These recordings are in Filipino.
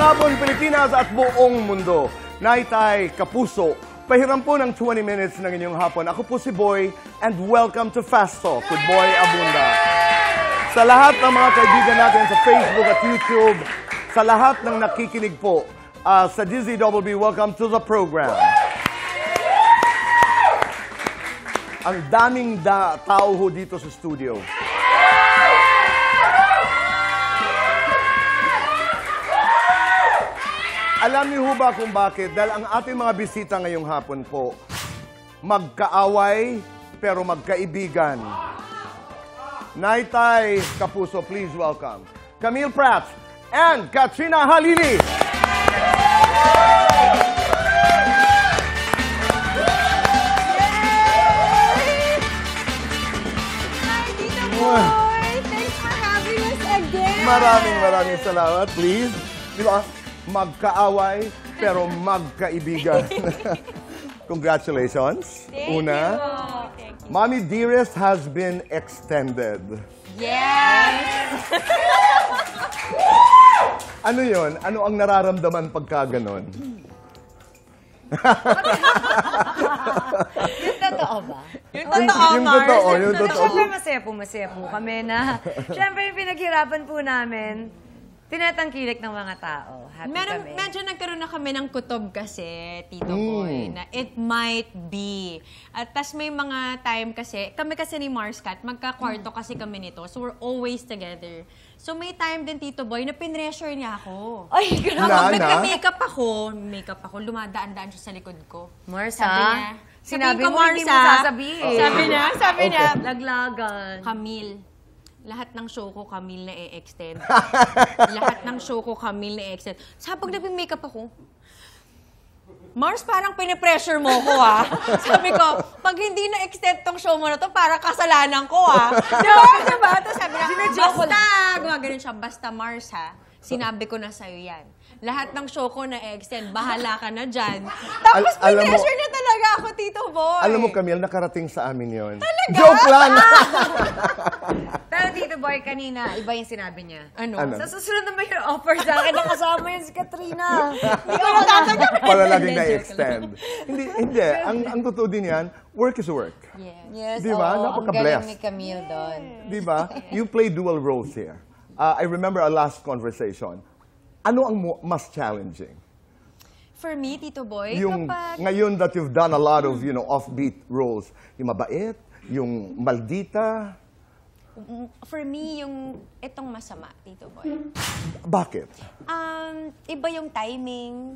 hapon, Pilipinas at buong mundo. Naitay, kapuso, pahiram po ng 20 minutes ng inyong hapon. Ako po si Boy, and welcome to Fast Talk with Boy Abunda. Sa lahat ng mga kaibigan natin sa Facebook at YouTube, sa lahat ng nakikinig po sa DZWB, welcome to the program. Ang daming tao ho dito sa studio. Alam niyo ho ba kung bakit? Dahil ang ating mga bisita ngayong hapon po, magkaaway pero magkaibigan. Naitay, kapuso, please welcome Camille Prats and Katrina Halili. Thanks for having us again. Maraming salamat. Please, magkaaway pero magkaibigan. Congratulations. Thank Una, you. Thank you. Mommy Dearest has been extended. Yes! Ano yun? Ano ang nararamdaman pagka ganon? Yung totoo ba? Yung totoo, yung totoo. Siyempre masaya po kami na. Siyempre yung pinaghirapan po namin, tinatangkilik ng mga tao. Happy kami. Medyo nagkaroon na kami ng kutob kasi, Tito Boy, na it might be. At tas may mga time kasi, kami kasi ni Mars Cat, magka-kwarto kasi kami nito. So we're always together. So may time din, Tito Boy, na pinressure niya ako. Ay, grabe. Nagka-makeup ako, lumadaan-daan siya sa likod ko. Mars, sabi niya, sinabi mo, Mars, hindi mo sasabihin. Sabi niya, laglagan. Camille, lahat ng show ko, Camille, na e-extend. Lahat ng show ko, Camille, na e-extend. Sabi pag nag-makeup ako, Mars, parang pinipressure mo ko, ha? Sabi ko, pag hindi na-extend tong show mo na to, parang kasalanan ko, ha? Diba? Tapos sabi niya, basta, gumaganon siya, basta Mars, ha? Sinabi ko na sa'yo yan. Lahat ng show ko na-extend, bahala ka na dyan. Tapos pinressure niya talaga ako, Tito Boy. Alam mo, Camille, nakarating sa amin yun. Talaga? Joke lang! Pero Tito Boy, kanina, iba yung sinabi niya. Ano? Sa susunod naman yung offer sa akin, nakasama yun si Katrina. Hindi ko natatanggap. Para laging na-extend. Hindi. Ang totoo din yan, work is work. Yes, Di ba? Napaka-blessed. Ang galing ni Camille doon. Di ba? You play dual roles here. I remember our last conversation. Ano ang mas challenging? For me, Tito Boy, Yung kapag... ngayon that you've done a lot of, offbeat roles, yung mabait, yung maldita. For me, yung itong masama, Tito Boy. Bakit? Iba yung timing,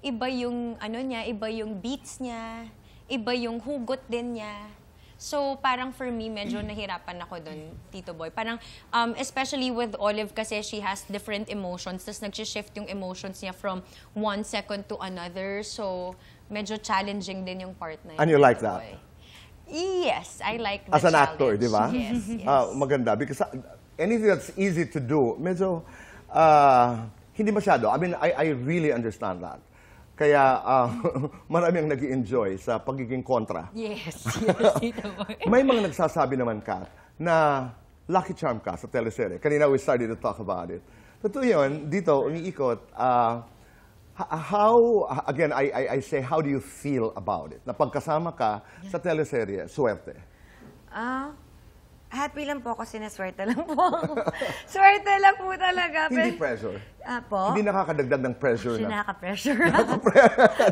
iba yung ano niya, iba yung beats niya, iba yung hugot din niya. So, parang for me, medyo nahirapan ako doon, Tito Boy. Parang, especially with Olive kasi she has different emotions. Tapos nag-shift yung emotions niya from one second to another. So, medyo challenging din yung part na yun. And you like Tito that? Boy. Yes, I like the As an challenge. actor, di ba? Yes. Maganda. Because anything that's easy to do, medyo hindi masyado. I mean, I really understand that. Kaya marami ang nag-i-enjoy sa pagiging kontra. Yes, Tito Boy. May mga nagsasabi naman, Kat, na lucky charm ka sa teleserye. Kanina we started to talk about it. Totoo yun, dito, umiikot, again, I say, how do you feel about it? Na pagkasama ka sa teleserye, swerte. Happy lang po kasi naswerte lang po ako. Swerte lang po talaga. Hindi pressure. Po? Hindi nakakadagdag ng pressure na. Nakaka-pressure.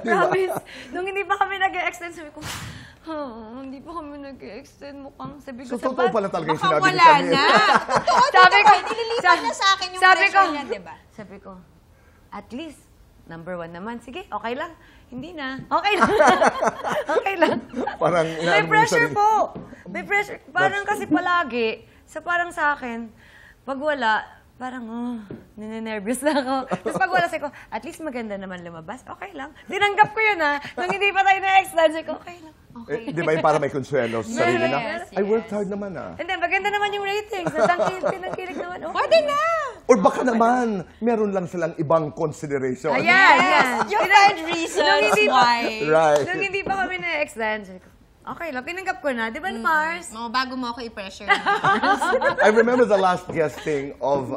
Promise. Nung hindi pa kami nag-extend, sabi ko, hindi pa kami nag-extend mukhang. Sabi ko, So, totoo pala talaga yung Baka sinabi ni wala Camille. na. Sabi ko, Nililipat na sa akin yung sabi pressure ko, niya, di ba? Sabi ko, at least, number 1 naman. Sige, okay lang. Hindi na. Okay lang. Okay lang. Parang May pressure po. May pressure. Parang kasi palagi, parang sa akin, pag wala, parang, nininervous na ako. Tapos pag wala, sabi ko, at least maganda naman lumabas. Okay lang. Tinanggap ko yun, ha. Nung hindi pa tayo na-extend, sabi ko, okay lang. Okay. Di ba yung para may consuelo sa sarili na? Yes, I worked hard naman ah. And then, maganda naman yung ratings. Tinangkilik naman. Okay. Pwede na! Or baka naman, meron lang silang ibang consideration. Ayan. You find reasons why. Right. Nung hindi pa kami na-extend, sabi ko, okay lang, tinanggap ko na. Di ba, Mars? Bago mo ako i-pressure. I remember the last guesting of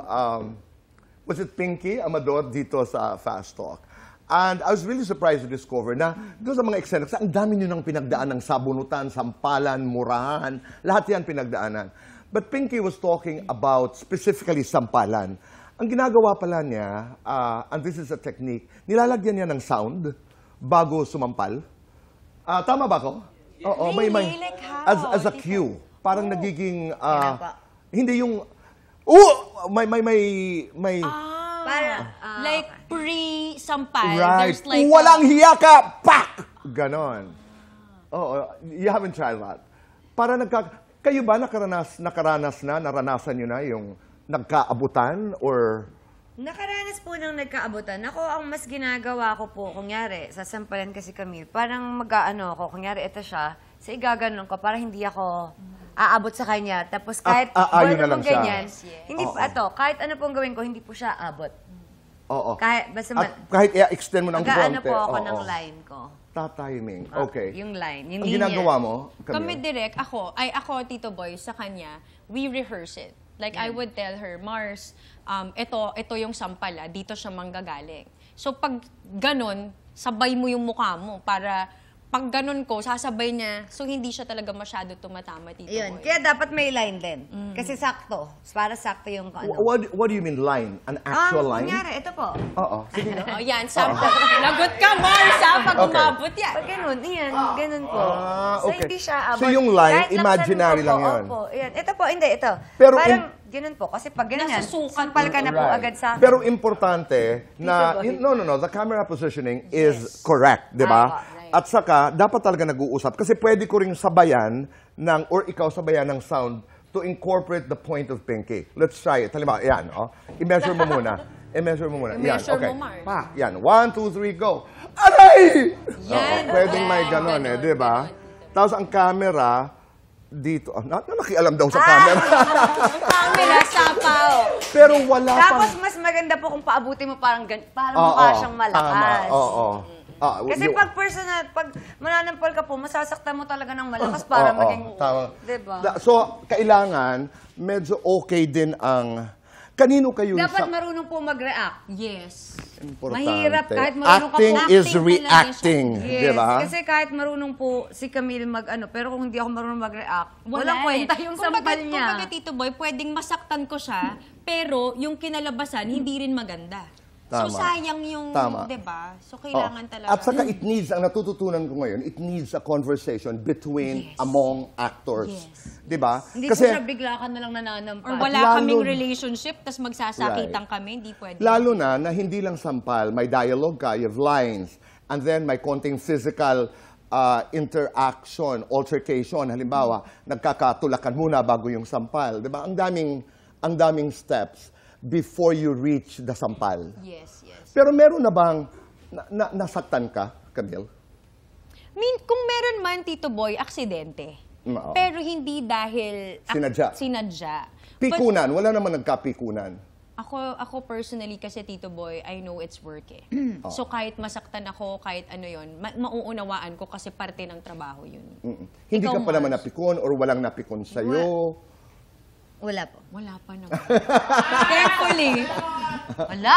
was it Pinky Amador dito sa Fast Talk. And I was really surprised to discover na doon sa mga eksena, kasi ang dami nyo nang pinagdaan ng sabunutan, sampalan, murahan, lahat yan pinagdaanan. But Pinky was talking about specifically sampalan. Ang ginagawa pala niya, and this is a technique, nilalagyan niya ng sound bago sumampal. Tama ba ko? Oo, may like how? as a cue. Parang nagiging Ginapa. hindi yung may Para, Like pre-sampal, right. there's like Walang hiya ka! Pak! Ganon. Oo, you haven't tried that. Para kayo ba naranasan nyo na yung nagkaabutan or Nakaranas po ng nagkaabutan. Ako, ang mas ginagawa ko po, kunyari, sasampalan kasi kami, parang mag-ano ako, kunyari, ito siya, sa igaganon ko, para hindi ako aabot sa kanya. Tapos kahit ayun na lang siya. ganyan, hindi kahit ano pong gawin ko, hindi po siya abot. Oo. Kahit, basta At kahit i-extend mo ng mag-ano konti. po ako oo. ng line ko. Tatiming. Okay. Yung line, yung Ang linya. ginagawa mo, Kami Camille? direct, ako, Tito Boy, sa kanya, we rehearse it. Like, I would tell her, Mars, ito yung sampala, dito siya manggagaling. So, pag ganun, sabay mo yung mukha mo para pag ganun ko, sasabay niya, so hindi siya talaga masyado tumatama, Tito Yun. Boy. Kaya dapat may line din. Kasi sakto. Para sakto yung ano. What do you mean line? An actual line? Kunyari, ito po. Oo. Sige nga. Oh, yan, sample. Lagot ka, Mars, ha? Pag Okay. umabot yan. Pag ganun, yan, ganun po. So, okay. hindi siya abot. So, yung line, Kahit laksan imaginary mo lang po, yun. Opo, yan. Ito po, hindi, ito. Pero parang, ganun po. Kasi pag ganun yan, Nasusukat. sampal ka na po Right. agad sa akin. Pero importante na, Boy. no, the camera positioning is correct, di ba? Right. At saka, dapat talaga nag-uusap. Kasi pwede ko ring sabayan or ikaw sabayan ng sound to incorporate the point of Pinky. Let's try it. Halimbawa, yan, oh. I-measure mo muna. I-measure mo muna. Yan, I-measure okay. mo, Mars. Pa, yan. 1, 2, 3, go. Aray! Yan. Oo, pwedeng may Yan, ganon ganon, di ba? ganon. Tapos ang camera, dito. Nakialam daw sa camera. Camera, sapaw. Pero wala Tapos pang... mas maganda po kung paabutin mo parang parang Oo, mukha siyang malakas. Tama, oo. Kasi pag personal, pag mananampal ka po, masasaktan mo talaga ng malakas para Oo, maging, tama. diba? So, kailangan, medyo okay din ang... Kanino kayo Dapat marunong po mag-react. Yes. Mahirap kahit marunong ka Acting po. is Acting reacting, Yes, di ba? kasi kahit marunong po si Camille mag-ano, pero kung hindi ako marunong mag-react, walang eh. kwenta yung sampal niya. Kumbaga, Tito Boy, pwedeng masaktan ko siya, pero yung kinalabasan, hindi rin maganda. So, Tama. sayang yung, Tama. di ba? So, kailangan Oh. talaga. At saka it needs, ang natututunan ko ngayon, it needs a conversation between, among actors. Yes. Di ba? Hindi po siya bigla ka na lang nananampal. Or wala Lalo- kaming relationship, tas magsasakitan kami, hindi pwede. Lalo na hindi lang sampal, may dialogue ka, you have lines, and then may konting physical interaction, altercation. Halimbawa, nagkakatulakan muna bago yung sampal. Di ba? Ang daming steps before you reach the sampal. Yes, yes. Pero meron na bang nasaktan ka, Camille? Kung meron man, Tito Boy, aksidente. Oo. Pero hindi dahil... Sinadya. But Pikunan, wala naman nagkapikunan. ako personally kasi, Tito Boy, I know it's work eh. So kahit masaktan ako, kahit ano yon, mauunawaan ko kasi parte ng trabaho yun. Hindi Ikaw, ka pa naman Mars? napikon or walang napikon sa'yo. Wala po. Wala pa naman. Carefully. Wala.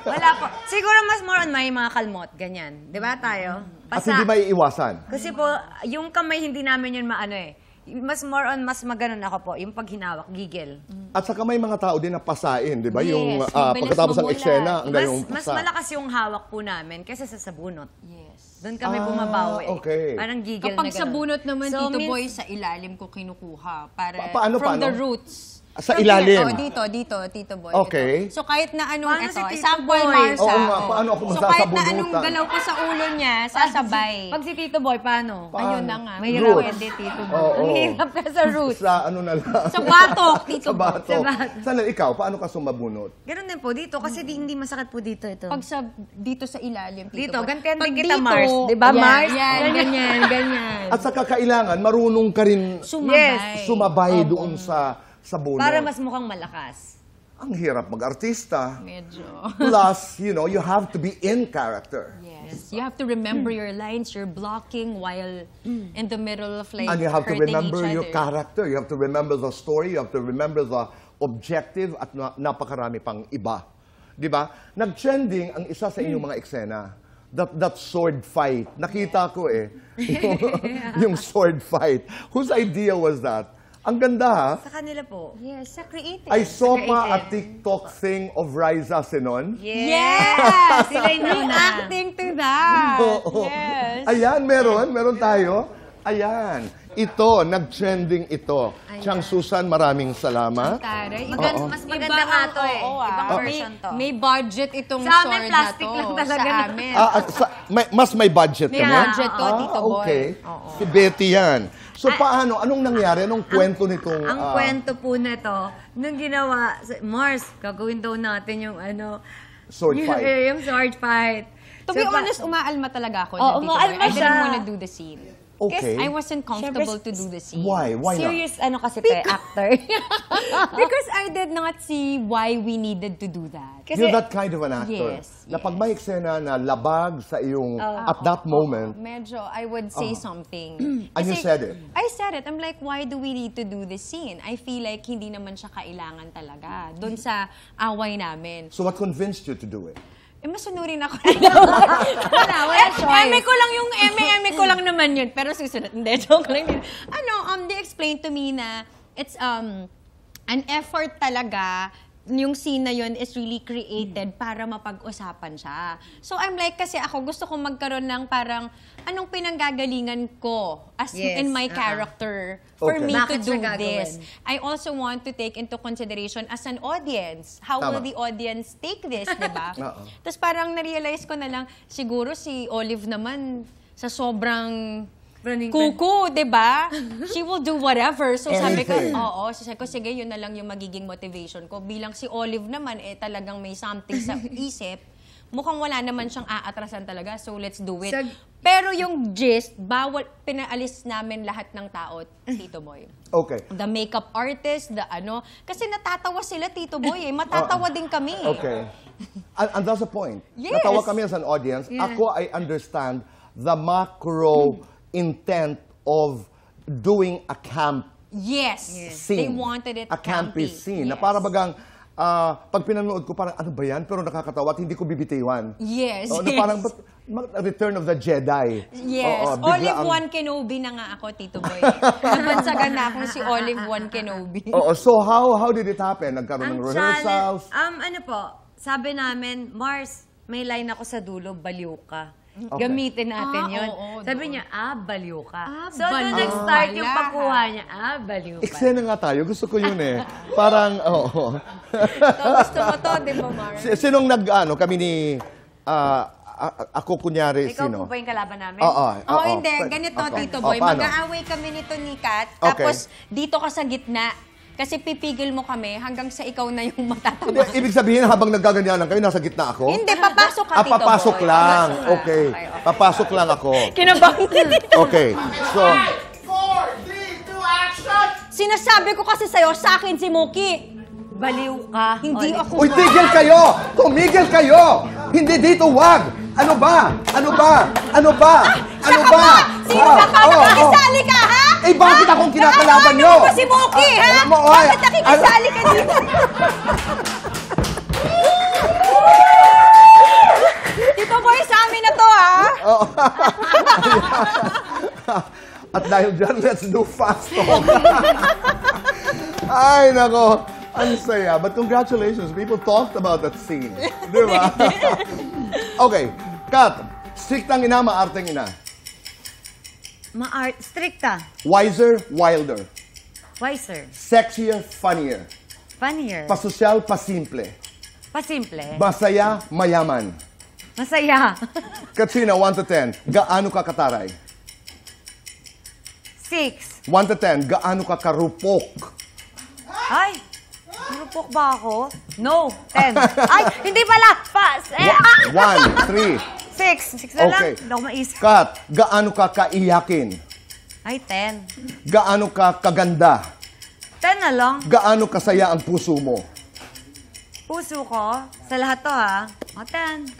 Wala po. Siguro mas more on may mga kalmot, ganyan. Di ba tayo? At hindi may iwasan. Kasi po, yung kamay hindi namin yun maano eh. Mas more on, mas maganon ako po. Yung pag hinawak, gigil. At saka may mga tao din na pasain, di ba? Yes, yung mabilis pagkatapos ng mamulat. eksena, ang dahil yung Mas pasa. malakas yung hawak po namin kaysa sa sabunot. Yes. Doon kami bumabawi. okay. Parang gigil Kapag na sa gano'n. bunot naman, So, Tito means- Boy, sa ilalim ko kinukuha. Para Paano? from the roots. Sa From ilalim? here. Oh, dito, Tito Boy. Okay. Ito. So kahit na anong Paano ito, si Tito example, Boy? Marsa. Oo nga, paano ako So kahit na anong masasabunutan? galaw ko sa ulo niya, sasabay. Pag si Tito Boy, paano? Ayun na nga. May Roots. pwede, Tito Boy. Oo. Ang hirap ka sa roots. Sa ano na lang. Sa batok, Tito Sa Boy. batok. Sa batok. Sana ikaw, paano ka sumabunot? Ganun din po dito kasi hindi masakit po dito ito. Pag sa, dito sa ilalim, Dito, Tito Boy. gantihan Pag din kita, dito, Mars. Di ba, yan, Mars? Yan, ganyan. At saka kailangan, marunong ka rin Sumabay. sumabay doon sa bunot. Para mas mukhang malakas. Ang hirap mag-artista. Medyo. Plus, you have to be in character. Yes. You have to remember your lines. You're blocking while in the middle of like And you have to hurting remember each your other. character. You have to remember the story. You have to remember the objective at napakarami pang iba. Di ba? Nag-trending ang isa sa inyong mga eksena. That sword fight. Nakita ko yung sword fight. Whose idea was that? Ang ganda ha. Sa kanila po. Yes, sa creative. I saw Creative. pa a TikTok thing of Riza Sinon. Yes! Sila yung nauna. Reacting to that. Oo. Yes. Ayan, meron tayo. Ayan. Ito, nag-trending ito. Chang Susan, maraming salamat. Taray. Mas maganda nga to eh. Ibang version to. May budget itong Sa amin, sword plastic na to. lang talaga. Sa amin. Mas may budget May kami? budget to, Tito Boy. Okay. Oo. Si Betty yan. So paano? Anong nangyari? Anong kwento nitong... Ang kwento po na to, nung ginawa, Mars, gagawin daw natin yung Sword fight. Yung sword fight. To be honest, umaalma talaga ako. Oo, Tito Boy. umaalma I didn't siya. wanna do the scene. Okay. I wasn't comfortable to do the scene. Why? Why not? Serious, kasi actor. Because I did not see why we needed to do that. You're that kind of an actor. Yes, Na pag may eksena na labag sa iyong at that moment, Medyo, I would say something. and you Kasi said it. I said it. I'm like, why do we need to do this scene? I feel like hindi naman siya kailangan talaga. Doon sa away namin. So what convinced you to do it? Masunurin ako. wala choice. Eme ko lang yung eme ko lang naman yun. Pero susunod, hindi, joke lang yun. They explained to me na it's an effort talaga. Yung scene na yun is really created para mapag-usapan siya. So I'm like, kasi ako gusto kong magkaroon ng parang anong pinanggagalingan ko as Yes, in my character for Okay. me to Bakit do siya this. gagawin? I also want to take into consideration as an audience. How Tama. will the audience take this, di ba? Oo. Tapos parang na-realize ko na lang, siguro si Olive naman, sa sobrang Running kuku, di ba? She will do whatever. So sabi ko, Anything. sabi ko, sige, yun na lang yung magiging motivation ko. Bilang si Olive naman, talagang may something sa isip, mukhang wala naman siyang aatrasan talaga, so let's do it. Pero yung gist, bawal, pinaalis namin lahat ng tao, Tito Boy. Okay. The makeup artist, kasi natatawa sila, Tito Boy, matatawa din kami. Okay. And that's the point. Yes. Natawa kami as an audience. Ako, I understand the macro intent of doing a camp Yes. scene. They wanted it a campy scene. Na Yes. para bagang, pag pinanood ko, parang ano ba yan? Pero nakakatawa at hindi ko bibitiwan. Yes. Na parang, Return of the Jedi. Yes. Oo, bigla Olive ang- One Kenobi na nga ako, Tito Boy. Nabansagan na akong si Olive One Kenobi. Oo, so how did it happen? Nagkaroon ng Ang rehearsals? sabi namin, Mars, may line ako sa dulo, baliw ka. Gamitin natin yun. oo, Sabi niya, baliw ka. So, baliw doon nag-start yung pala. pakuha niya, baliw ka. Eksena nga tayo. Gusto ko yun eh. Parang, oo. Gusto mo to, di ba, Mar? Sinong kami ni, ako kunyari, Ikaw sino? po ba yung kalaban namin? Oo. Hindi. Ganito, Tito Boy. Paano? Mag-aaway kami nito ni Kat. Okay. Tapos, dito ka sa gitna. Kasi pipigil mo kami hanggang sa ikaw na yung Hindi, matatawa. ibig sabihin, habang naggaganyanan kayo, nasa gitna ako? Hindi, papasok ka, Tito papasok Boy. lang. Papasok Okay. Okay. Papasok lang ako. Kinabahan ni Tito. Okay. So, 4, 3, 2, action! Sinasabi ko kasi sa'yo, sa akin si Mookie. Baliw ka. Hindi Olive. ako... uy, tigil kayo! Tumigil kayo! Hindi dito, wag! Ano ba? Ano ba? Ano ba? Ano ba? Sino ka pa? Nakikisali ka, ha? Eh, bakit akong kinakalaban nyo? Ano mo si Mookie, ha? Alam mo, oy, Bakit nakikisali ka dito? Tito Boy, sa amin na to, ha? At dahil dyan, let's do fast talk. Ay, nako. Ang saya. But congratulations. People talked about that scene. Di ba? Okay. Kat, striktang ina, maarteng ina. Stricta. Wiser, wilder. Wiser. Sexier, funnier. Funnier. Pasosyal, pasimple. Pasimple. Masaya, mayaman. Masaya. Katrina, 1 to 10. Gaano ka kataray? 6. 1 to 10. Gaano ka karupok? Ay! Marupok ba ako? No. 10. Ay! Hindi pala! Pass! 1, 3. 6. 6 na lang. Okay. Hindi ako maisip. Kat, gaano ka kaiyakin? Ay, 10. Gaano ka kaganda? 10 na lang. Gaano kasaya ang puso mo? Puso ko. Sa lahat to, ha? O, 10.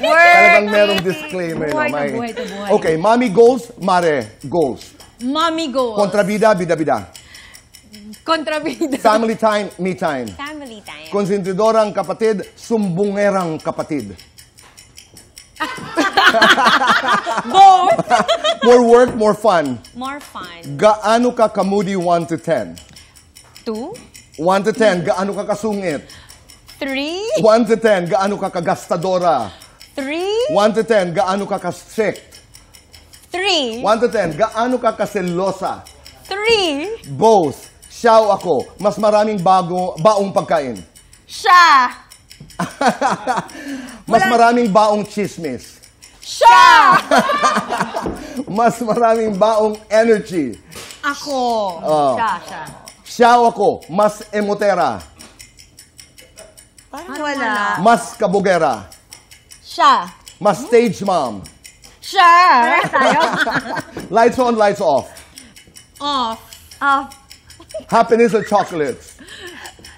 Talagang merong disclaimer. Buhay no? na May- buhay to buhay. Okay, mommy goals, mare goals. Mommy goals. Kontrabida, bida-bida. Kontrabida. Family time, me time. Family time. Konsentidorang kapatid, sumbungerang kapatid. Both. More work, more fun. More fun. Gaano ka kamudi 1 to 10? 2, 1 to 10, gaano ka kasungit? 3, 1 to 10, gaano ka kagastadora? 3, 1 to 10, gaano ka ka-strict? 3, 1 to 10, gaano ka kaselosa? 3. Both. Siya o ako, mas maraming baong pagkain. Siya. Mas maraming baong chismis. Siya. Mas maraming baong energy. Ako. Siya. Siya o ako, mas emotera. Wala. Mas kabugera. Siya. Mas stage mom. Siya. Tayo? Lights on, lights off. Off. Happiness or chocolates?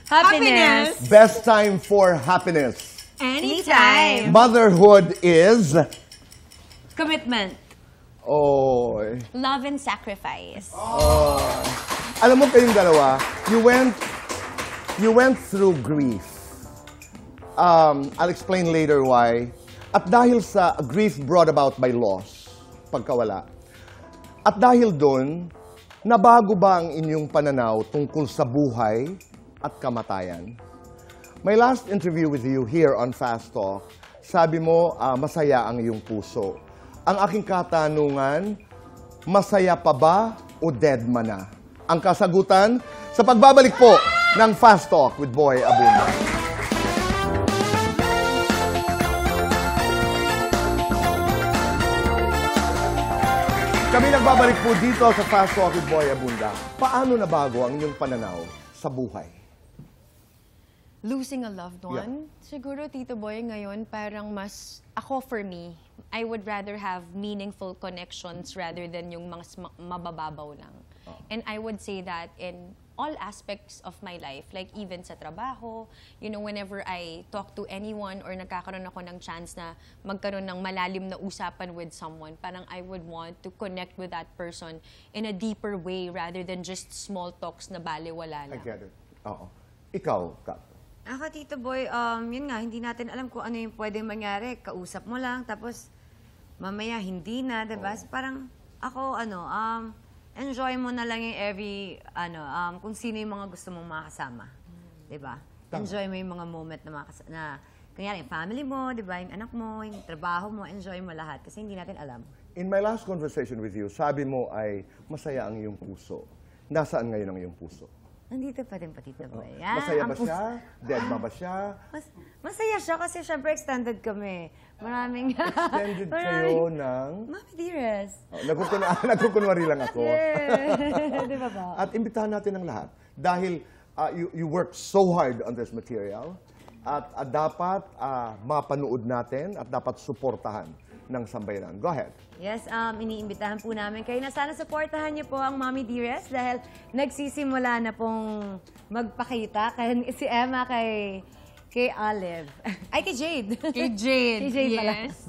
Happiness. Best time for happiness. Anytime. Motherhood is... Commitment. Oy. Love and sacrifice. Alam mo kayong dalawa, you went through grief. I'll explain later why. At dahil sa grief brought about by loss, pagkawala. At dahil doon, nabago ba ang inyong pananaw tungkol sa buhay at kamatayan? My last interview with you here on Fast Talk, sabi mo, masaya ang iyong puso. Ang aking katanungan, masaya pa ba o dead man na? Ang kasagutan sa pagbabalik po ng Fast Talk with Boy Abunda. Kami nagbabalik po dito sa Fast Talk with Boy Abunda. Paano nabago ang inyong pananaw sa buhay? Losing a loved one? Siguro, Tito Boy, ngayon parang mas, ako for me, I would rather have meaningful connections rather than yung mga mabababaw lang. And I would say that in all aspects of my life, like even sa trabaho, you know, whenever I talk to anyone or nagkakaroon ako ng chance na magkaroon ng malalim na usapan with someone, parang I would want to connect with that person in a deeper way rather than just small talks na baliwala I lang. get it. Oo. Ikaw, Kat. Ako, Tito Boy, yun nga, hindi natin alam kung ano yung pwedeng mangyari. Kausap mo lang, tapos mamaya hindi na, diba? So, parang ako, enjoy mo na lang yung kung sino yung mga gusto mong makasama. Diba? Enjoy mo yung mga moment na kunyari, yung family mo, diba? Yung anak mo, yung trabaho mo, enjoy mo lahat. Kasi hindi natin alam. In my last conversation with you, sabi mo ay masaya ang iyong puso. Nasaan ngayon ang iyong puso? Nandito pa rin pa, Tito Boy. Masaya ba siya? Dead ba siya? Masaya siya kasi syempre extended kami. Maraming... Extended kayo ng... Mami Dearest. Nagkukunwari lang ako. Yeah. Di ba ba? At imbitahan natin ang lahat. Dahil you work so hard on this material at dapat mapanood natin at dapat suportahan ng sambayanan. Go ahead. Yes, iniimbitahan po namin kayo na sana supportahan niyo po ang Mommy Dearest dahil nagsisimula na pong magpakita si Emma kay Olive. Ay, kay Jade. Kay Jade. Kay Jade pala. Yes.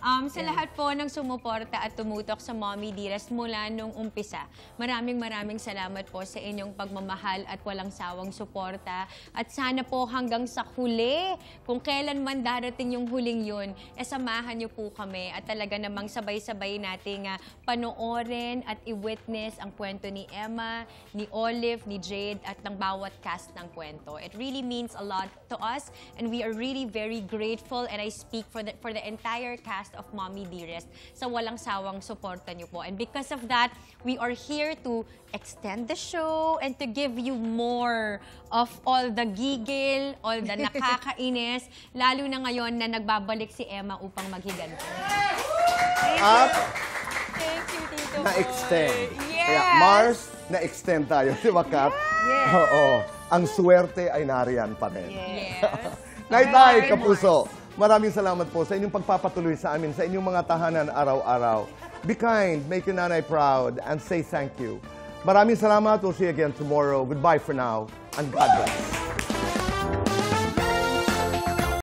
Sa lahat po ng sumuporta at tumutok sa Mommy Dearest mula nung umpisa, maraming salamat po sa inyong pagmamahal at walang sawang suporta. At sana po hanggang sa huli, kung kailan man darating yung huling yun, samahan niyo po kami at talaga namang sabay-sabay nating panoorin at i-witness ang kwento ni Emma, ni Olive, ni Jade at ng bawat cast ng kwento. It really means a lot to us and we are really very grateful, and I speak for the entire cast of Mommy Dearest sa walang sawang suporta niyo po. And because of that, we are here to extend the show and to give you more of all the gigil, all the nakakainis, lalo na ngayon na nagbabalik si Emma upang maghiganti. At Thank you, Tito na-extend. Yes! Kaya Mars, na-extend tayo. Di ba, Kat? Yes. Oo. Ang swerte ay nariyan pa rin. Yes. Naitay, Kapuso. Maraming salamat po sa inyong pagpapatuloy sa amin, sa inyong mga tahanan araw-araw. Be kind, make your nanay proud, and say thank you. Maraming salamat. We'll see you again tomorrow. Goodbye for now, and God bless.